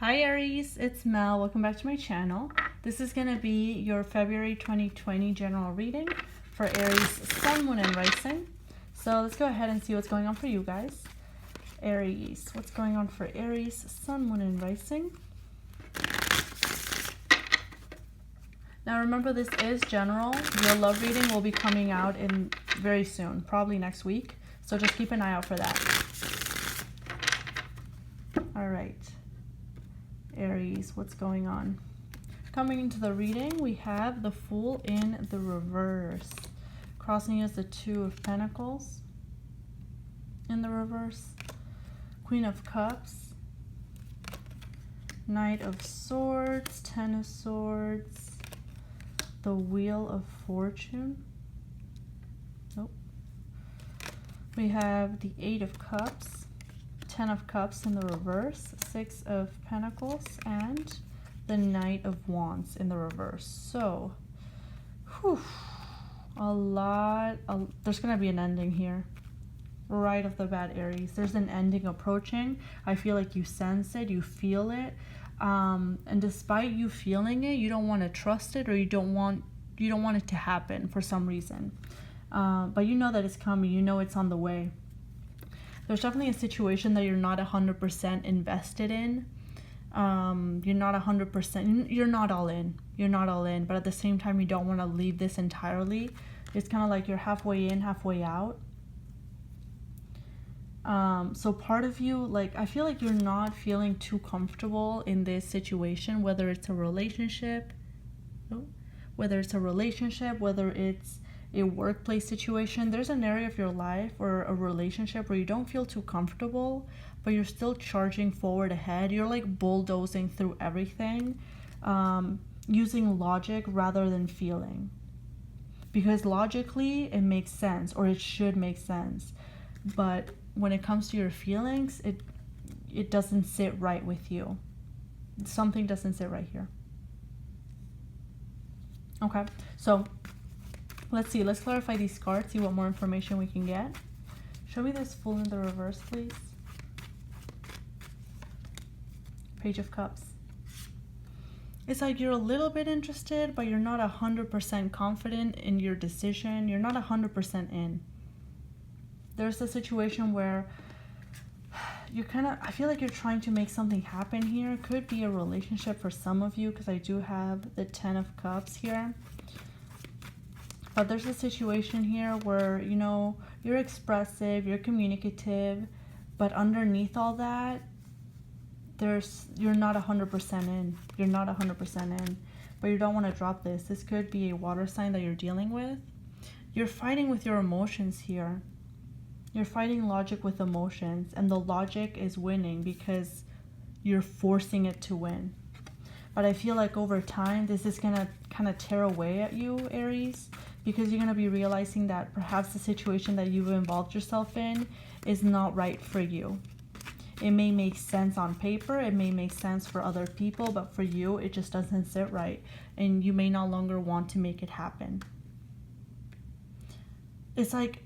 Hi Aries, it's Mel. Welcome back to my channel. This is going to be your February 2020 general reading for Aries, Sun, Moon, and Rising. So let's go ahead and see what's going on for you guys. Aries, what's going on for Aries, Sun, Moon, and Rising? Now remember, this is general. Your love reading will be coming out in very soon, probably next week. So just keep an eye out for that. All right. Aries, what's going on? Coming into the reading, we have the Fool in the reverse. Crossing is the Two of Pentacles in the reverse. Queen of Cups. Knight of Swords. Ten of Swords. The Wheel of Fortune. Nope. We have the Eight of Cups. Ten of Cups in the reverse, Six of Pentacles, and the Knight of Wands in the reverse. So, there's going to be an ending here. Right off the bat, Aries. There's an ending approaching. I feel like you sense it, you feel it. And despite you feeling it, you don't want to trust it, or you don't want it to happen for some reason. But you know that it's coming. You know it's on the way. There's definitely a situation that you're not 100% invested in. You're not 100%, you're not all in. You're not all in, but at the same time, you don't want to leave this entirely. It's kind of like you're halfway in, halfway out. So part of you, like, I feel like you're not feeling too comfortable in this situation, whether it's a relationship, whether it's a workplace situation. There's an area of your life or a relationship where you don't feel too comfortable, but you're still charging forward ahead. You're like bulldozing through everything, using logic rather than feeling. Because logically it makes sense, or it should make sense. But when it comes to your feelings, it doesn't sit right with you. Something doesn't sit right here. Okay, so let's see. Let's clarify these cards, see what more information we can get. Show me this Fool in the reverse, please. Page of Cups. It's like you're a little bit interested, but you're not 100% confident in your decision. You're not 100% in. There's a situation where you're I feel like you're trying to make something happen here. Could be a relationship for some of you, because I do have the Ten of Cups here. But there's a situation here where, you know, you're expressive, you're communicative, but underneath all that, you're not 100% in. You're not 100% in, but you don't want to drop this. This could be a water sign that you're dealing with. You're fighting with your emotions here. You're fighting logic with emotions, and the logic is winning because you're forcing it to win. But I feel like over time, this is going to kind of tear away at you, Aries, because you're going to be realizing that perhaps the situation that you've involved yourself in is not right for you. It may make sense on paper, it may make sense for other people, but for you, it just doesn't sit right, and you may no longer want to make it happen. It's like,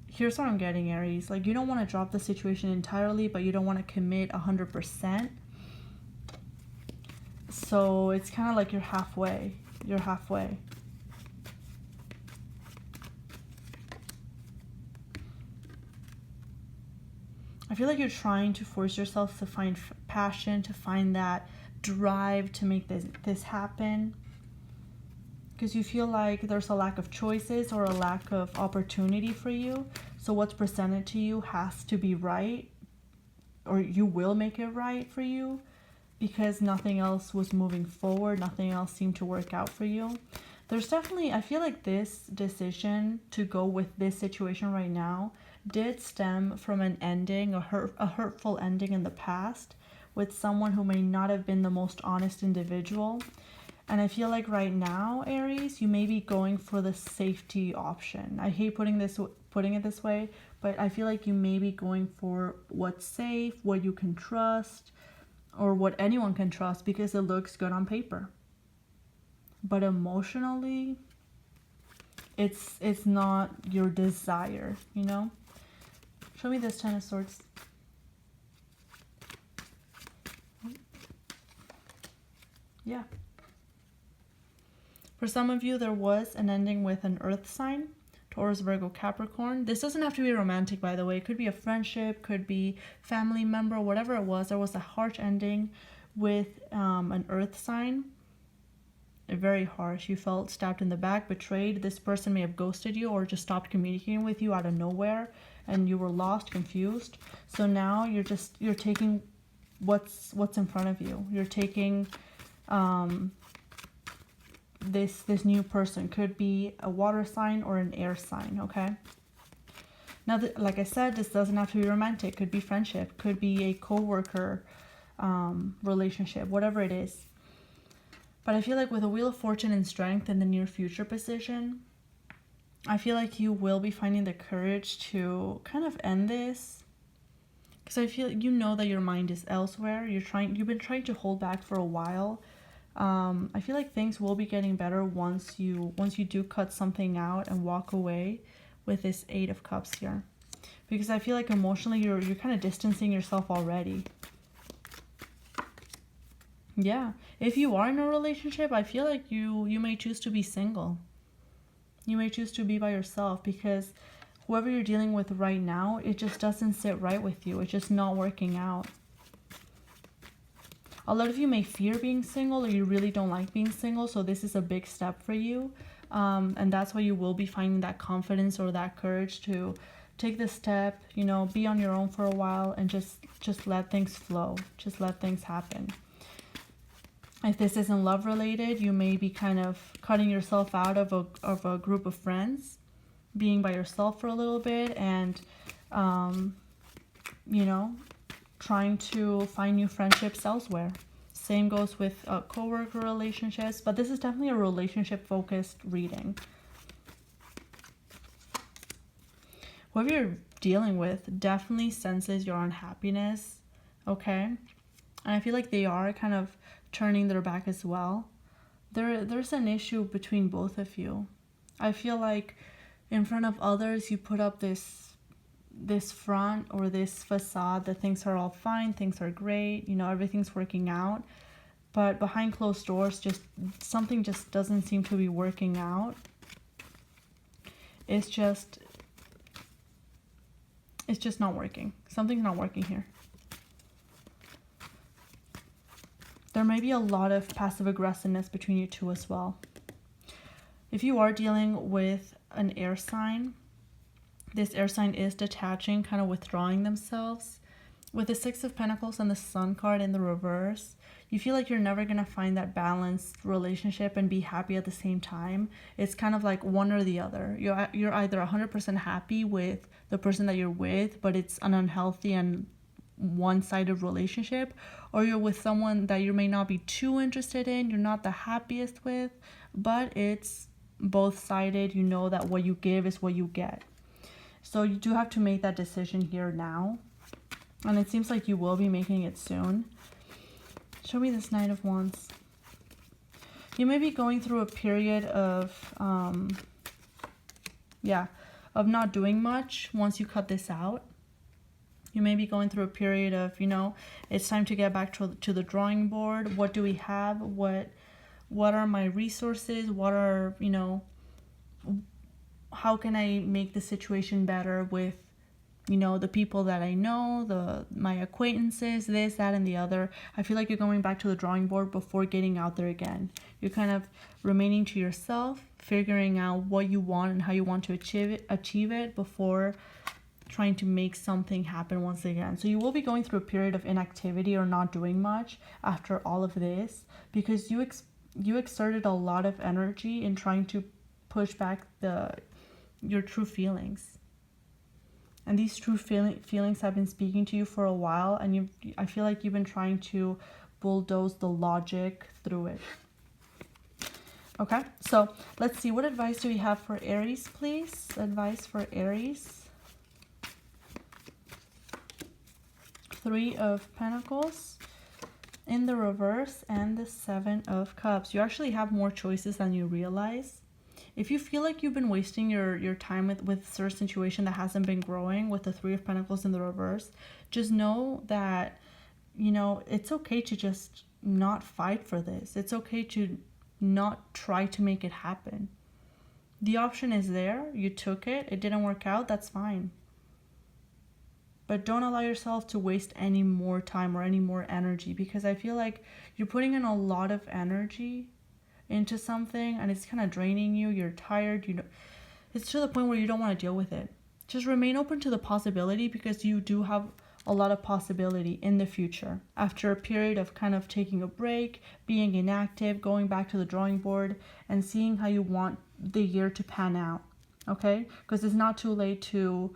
here's what I'm getting, Aries. Like, you don't want to drop the situation entirely, but you don't want to commit 100%. So it's kind of like you're halfway. You're halfway. I feel like you're trying to force yourself to find passion, to find that drive to make this happen. Because you feel like there's a lack of choices or a lack of opportunity for you. So what's presented to you has to be right, or you will make it right for you, because nothing else was moving forward. Nothing else seemed to work out for you. There's definitely, I feel like this decision to go with this situation right now did stem from an ending, a hurtful ending in the past with someone who may not have been the most honest individual. And I feel like right now, Aries, you may be going for the safety option. I hate putting it this way, but I feel like you may be going for what's safe, what you can trust, or what anyone can trust because it looks good on paper. But emotionally, it's not your desire, you know? Show me this Ten of Swords. Yeah. For some of you, there was an ending with an earth sign, Taurus, Virgo, Capricorn. This doesn't have to be romantic, by the way. It could be a friendship, could be family member, whatever it was. There was a harsh ending with an earth sign. Very harsh. You felt stabbed in the back, betrayed. This person may have ghosted you or just stopped communicating with you out of nowhere, and you were lost, confused. So now you're taking what's in front of you. You're taking this new person. Could be a water sign or an air sign, okay? Now, like I said, this doesn't have to be romantic. Could be friendship, could be a co-worker relationship, whatever it is. But I feel like with a Wheel of Fortune and Strength in the near future position, I feel like you will be finding the courage to kind of end this. Because I feel you know that your mind is elsewhere. You've been trying to hold back for a while. I feel like things will be getting better once you do cut something out and walk away with this 8 of Cups here. Because I feel like emotionally you're kind of distancing yourself already. Yeah, if you are in a relationship, I feel like you may choose to be single. You may choose to be by yourself because whoever you're dealing with right now, it just doesn't sit right with you. It's just not working out. A lot of you may fear being single, or you really don't like being single, so this is a big step for you. And that's why you will be finding that confidence or that courage to take the step, you know, be on your own for a while and just let things flow. Just let things happen. If this isn't love related, you may be kind of cutting yourself out of a group of friends, being by yourself for a little bit, and you know, trying to find new friendships elsewhere. Same goes with co-worker relationships, but this is definitely a relationship focused reading. Whoever you're dealing with definitely senses your unhappiness, okay? And I feel like they are kind of turning their back as well. There's an issue between both of you. I feel like in front of others you put up this front or this facade that things are all fine, things are great, you know, everything's working out. But behind closed doors, something just doesn't seem to be working out. It's just not working. Something's not working here. There may be a lot of passive aggressiveness between you two as well. If you are dealing with an air sign, this air sign is detaching, kind of withdrawing themselves. With the 6 of Pentacles and the Sun card in the reverse, you feel like you're never going to find that balanced relationship and be happy at the same time. It's kind of like one or the other. You're either 100% happy with the person that you're with, but it's an unhealthy and one-sided relationship, or you're with someone that you may not be too interested in, you're not the happiest with, but it's both-sided. You know that what you give is what you get. So you do have to make that decision here now, and it seems like you will be making it soon. Show me this Knight of Wands. You may be going through a period of not doing much once you cut this out. You may be going through a period of, you know, it's time to get back to the drawing board. What do we have? What are my resources? What are, you know, how can I make the situation better with, you know, the people that I know, my acquaintances, this, that, and the other. I feel like you're going back to the drawing board before getting out there again. You're kind of remaining to yourself, figuring out what you want and how you want to achieve it before trying to make something happen once again. So you will be going through a period of inactivity or not doing much after all of this, because you exerted a lot of energy in trying to push back your true feelings. And these true feelings have been speaking to you for a while, and I feel like you've been trying to bulldoze the logic through it. Okay, so let's see, what advice do we have for Aries, please? Advice for Aries. 3 of Pentacles in the reverse and the 7 of Cups. You actually have more choices than you realize. If you feel like you've been wasting your time with a certain situation that hasn't been growing with the 3 of Pentacles in the reverse, just know that you know, it's okay to just not fight for this. It's okay to not try to make it happen. The option is there. You took it. It didn't work out. That's fine. But don't allow yourself to waste any more time or any more energy, because I feel like you're putting in a lot of energy into something and it's kind of draining you. You're tired. You know, it's to the point where you don't want to deal with it. Just remain open to the possibility, because you do have a lot of possibility in the future. After a period of kind of taking a break, being inactive, going back to the drawing board and seeing how you want the year to pan out. Okay? Because it's not too late to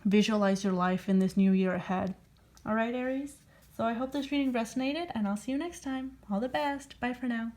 visualize your life in this new year ahead. All right, Aries? So I hope this reading resonated, and I'll see you next time. All the best. Bye for now.